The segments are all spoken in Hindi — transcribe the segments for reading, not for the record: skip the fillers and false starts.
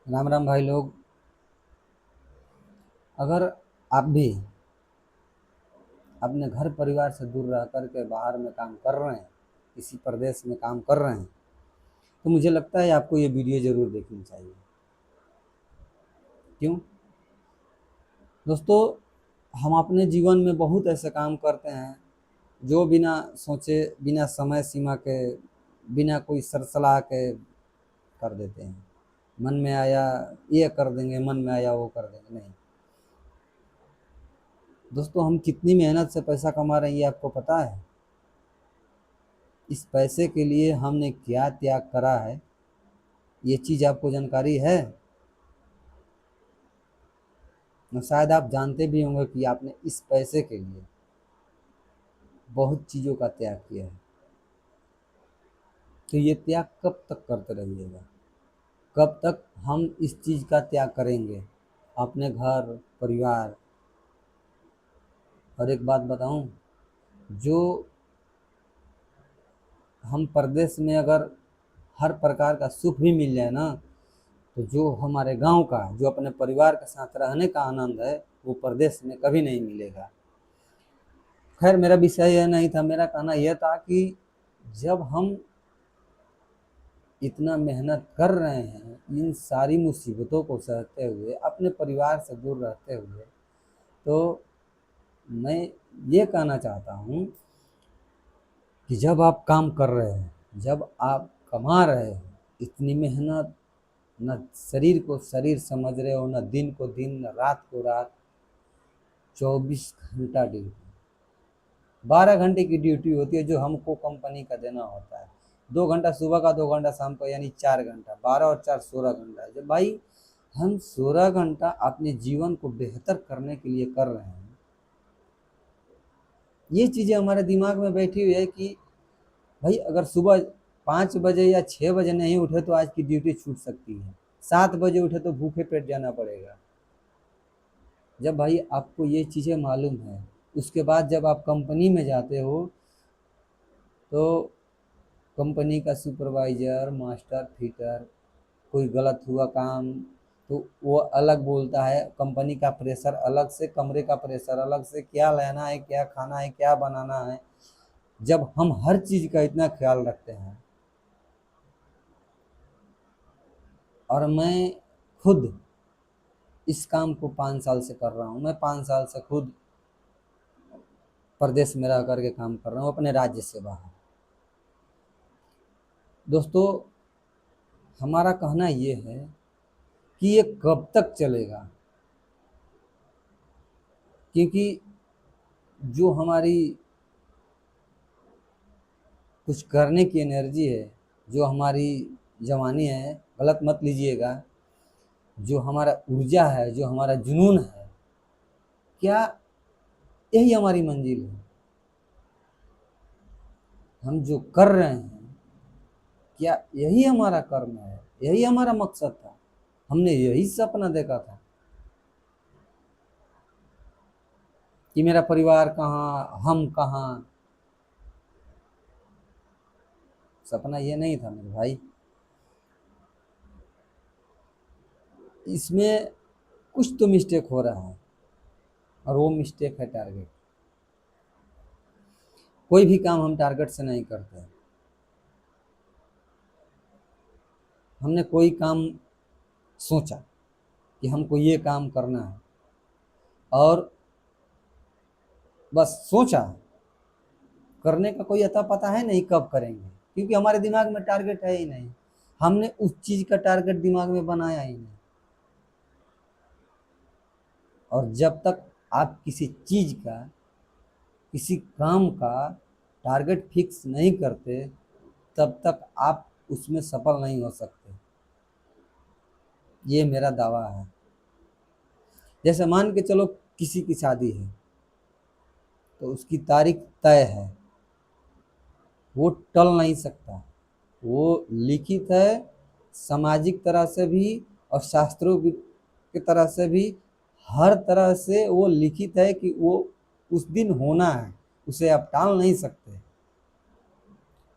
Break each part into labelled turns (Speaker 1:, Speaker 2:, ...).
Speaker 1: राम राम भाई लोग। अगर आप भी अपने घर परिवार से दूर रह कर के बाहर में काम कर रहे हैं, किसी प्रदेश में काम कर रहे हैं, तो मुझे लगता है आपको ये वीडियो ज़रूर देखनी चाहिए। क्यों दोस्तों? हम अपने जीवन में बहुत ऐसे काम करते हैं जो बिना सोचे, बिना समय सीमा के, बिना कोई सरसला के कर देते हैं। मन में आया ये कर देंगे, मन में आया वो कर देंगे। नहीं दोस्तों, हम कितनी मेहनत से पैसा कमा रहे हैं ये आपको पता है? इस पैसे के लिए हमने क्या त्याग करा है, ये चीज़ आपको जानकारी है? और शायद आप जानते भी होंगे कि आपने इस पैसे के लिए बहुत चीज़ों का त्याग किया है। तो ये त्याग कब तक करते रहिएगा? कब तक हम इस चीज़ का त्याग करेंगे? अपने घर परिवार। और एक बात बताऊं, जो हम परदेश में अगर हर प्रकार का सुख भी मिल जाए ना, तो जो हमारे गांव का, जो अपने परिवार के साथ रहने का आनंद है, वो परदेश में कभी नहीं मिलेगा। खैर, मेरा विषय यह नहीं था। मेरा कहना यह था कि जब हम इतना मेहनत कर रहे हैं, इन सारी मुसीबतों को सहते हुए, अपने परिवार से दूर रहते हुए, तो मैं ये कहना चाहता हूँ कि जब आप काम कर रहे हैं, जब आप कमा रहे हैं, इतनी मेहनत, न शरीर को शरीर समझ रहे हो, न दिन को दिन, न रात को रात, 24 घंटा ड्यूटी, 12 घंटे की ड्यूटी होती है जो हमको कंपनी का देना होता है। 2 घंटा सुबह का, 2 घंटा शाम का, यानी 4 घंटा। 12 और 4 16 घंटा। जब भाई हम 16 घंटा अपने जीवन को बेहतर करने के लिए कर रहे हैं, ये चीज़ें हमारे दिमाग में बैठी हुई है कि भाई अगर सुबह 5 बजे या 6 बजे नहीं उठे तो आज की ड्यूटी छूट सकती है, 7 बजे उठे तो भूखे पेट जाना पड़ेगा। जब भाई आपको ये चीज़ें मालूम है, उसके बाद जब आप कंपनी में जाते हो, तो कंपनी का सुपरवाइज़र, मास्टर, फिटर, कोई गलत हुआ काम तो वो अलग बोलता है, कंपनी का प्रेशर अलग से, कमरे का प्रेशर अलग से, क्या लेना है, क्या खाना है, क्या बनाना है। जब हम हर चीज़ का इतना ख्याल रखते हैं, और मैं खुद इस काम को 5 साल से कर रहा हूँ। मैं 5 साल से खुद प्रदेश में रह करके काम कर रहा हूँ, अपने राज्य से बाहर। दोस्तों, हमारा कहना ये है कि ये कब तक चलेगा? क्योंकि जो हमारी कुछ करने की एनर्जी है, जो हमारी जवानी है, गलत मत लीजिएगा, जो हमारा ऊर्जा है, जो हमारा जुनून है, क्या यही हमारी मंजिल है? हम जो कर रहे हैं, क्या यही हमारा कर्म है? यही हमारा मकसद था? हमने यही सपना देखा था कि मेरा परिवार कहाँ, हम कहाँ? सपना ये नहीं था मेरे भाई। इसमें कुछ तो मिस्टेक हो रहा है, और वो मिस्टेक है टारगेट। कोई भी काम हम टारगेट से नहीं करते। हमने कोई काम सोचा कि हमको ये काम करना है, और बस सोचा, करने का कोई अता पता है नहीं कब करेंगे, क्योंकि हमारे दिमाग में टारगेट है ही नहीं। हमने उस चीज़ का टारगेट दिमाग में बनाया ही नहीं। और जब तक आप किसी चीज़ का, किसी काम का टारगेट फिक्स नहीं करते, तब तक आप उसमें सफल नहीं हो सकते। ये मेरा दावा है। जैसे मान के चलो किसी की शादी है, तो उसकी तारीख तय है, वो टल नहीं सकता। वो लिखित है, सामाजिक तरह से भी और शास्त्रों की तरह से भी, हर तरह से वो लिखित है कि वो उस दिन होना है, उसे आप टाल नहीं सकते।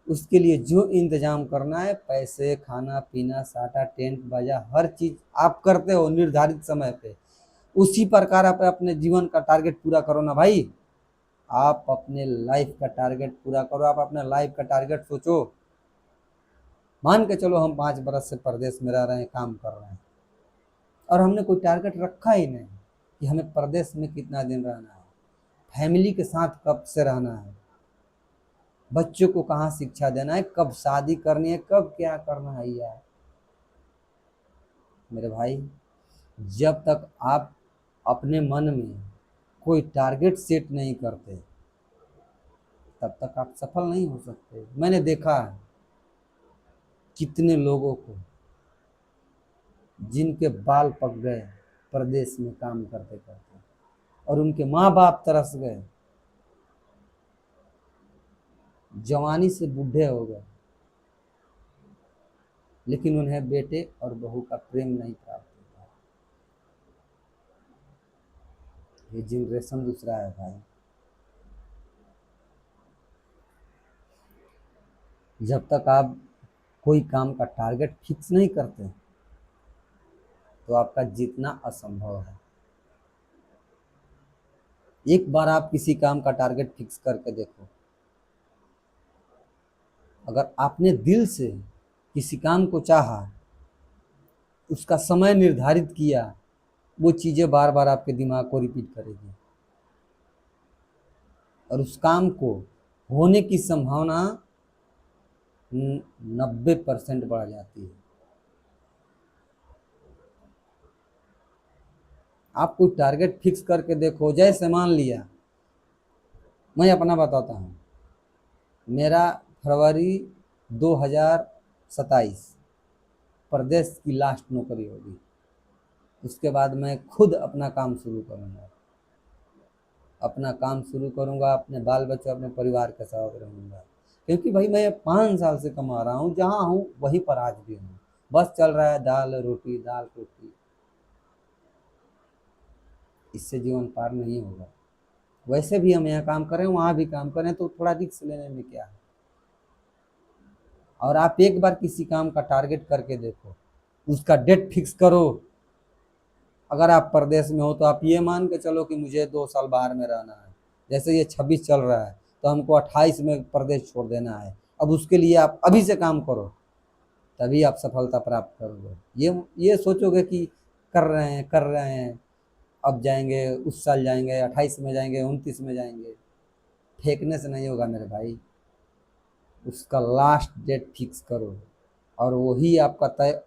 Speaker 1: उसके लिए जो इंतजाम करना है, पैसे, खाना पीना, साटा, टेंट बाजा, हर चीज आप करते हो निर्धारित समय पे, उसी प्रकार आप अपने जीवन का टारगेट पूरा करो ना भाई। आप अपने लाइफ का टारगेट पूरा करो, आप अपने लाइफ का टारगेट सोचो। मान के चलो हम 5 बरस से परदेश में रह रहे हैं, काम कर रहे हैं, और हमने कोई टारगेट रखा ही नहीं कि हमें परदेश में कितना दिन रहना है, फैमिली के साथ कब से रहना है, बच्चों को कहाँ शिक्षा देना है, कब शादी करनी है, कब क्या करना है यार। मेरे भाई, जब तक आप अपने मन में कोई टारगेट सेट नहीं करते, तब तक आप सफल नहीं हो सकते। मैंने देखा है कितने लोगों को जिनके बाल पक गए प्रदेश में काम करते करते, और उनके माँ बाप तरस गए, जवानी से बूढ़े हो गए, लेकिन उन्हें बेटे और बहू का प्रेम नहीं प्राप्त होता। ये जनरेशन दूसरा है भाई। जब तक आप कोई काम का टारगेट फिक्स नहीं करते, तो आपका जीतना असंभव है। एक बार आप किसी काम का टारगेट फिक्स करके देखो, अगर आपने दिल से किसी काम को चाहा, उसका समय निर्धारित किया, वो चीजें बार बार आपके दिमाग को रिपीट करेगी, और उस काम को होने की संभावना 90% बढ़ जाती है। आप कोई टारगेट फिक्स करके देखो। जैसे मान लिया, मैं अपना बताता हूँ, मेरा फरवरी 2027 प्रदेश की लास्ट नौकरी होगी। उसके बाद मैं खुद अपना काम शुरू करूँगा, अपना काम शुरू करूँगा, अपने बाल बच्चों, अपने परिवार के साथ रहूँगा। क्योंकि भाई मैं 5 साल से कमा रहा हूँ, जहाँ हूँ वहीं पर आज भी हूँ, बस चल रहा है दाल रोटी दाल रोटी। इससे जीवन पार नहीं होगा। वैसे भी हम यहाँ काम करें, वहाँ भी काम करें, तो थोड़ा रिस्क लेने में क्या है। और आप एक बार किसी काम का टारगेट करके देखो, उसका डेट फिक्स करो। अगर आप परदेश में हो तो आप ये मान के चलो कि मुझे 2 साल बाहर में रहना है। जैसे ये 26 चल रहा है, तो हमको 28 में प्रदेश छोड़ देना है। अब उसके लिए आप अभी से काम करो, तभी आप सफलता प्राप्त करोगे। ये सोचोगे कि कर रहे हैं, अब जाएंगे, उस साल जाएंगे, 28 में जाएंगे, 29 में जाएंगे, फेंकने से नहीं होगा मेरे भाई। उसका लास्ट डेट फिक्स करो, और वही आपका तय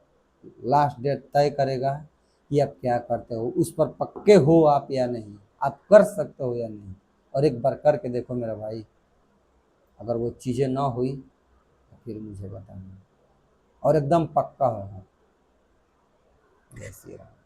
Speaker 1: लास्ट डेट तय करेगा कि आप क्या करते हो, उस पर पक्के हो आप या नहीं, आप कर सकते हो या नहीं। और एक बार करके देखो मेरा भाई, अगर वो चीज़ें ना हुई तो फिर मुझे बताना, और एकदम पक्का होगा। जय श्री राम।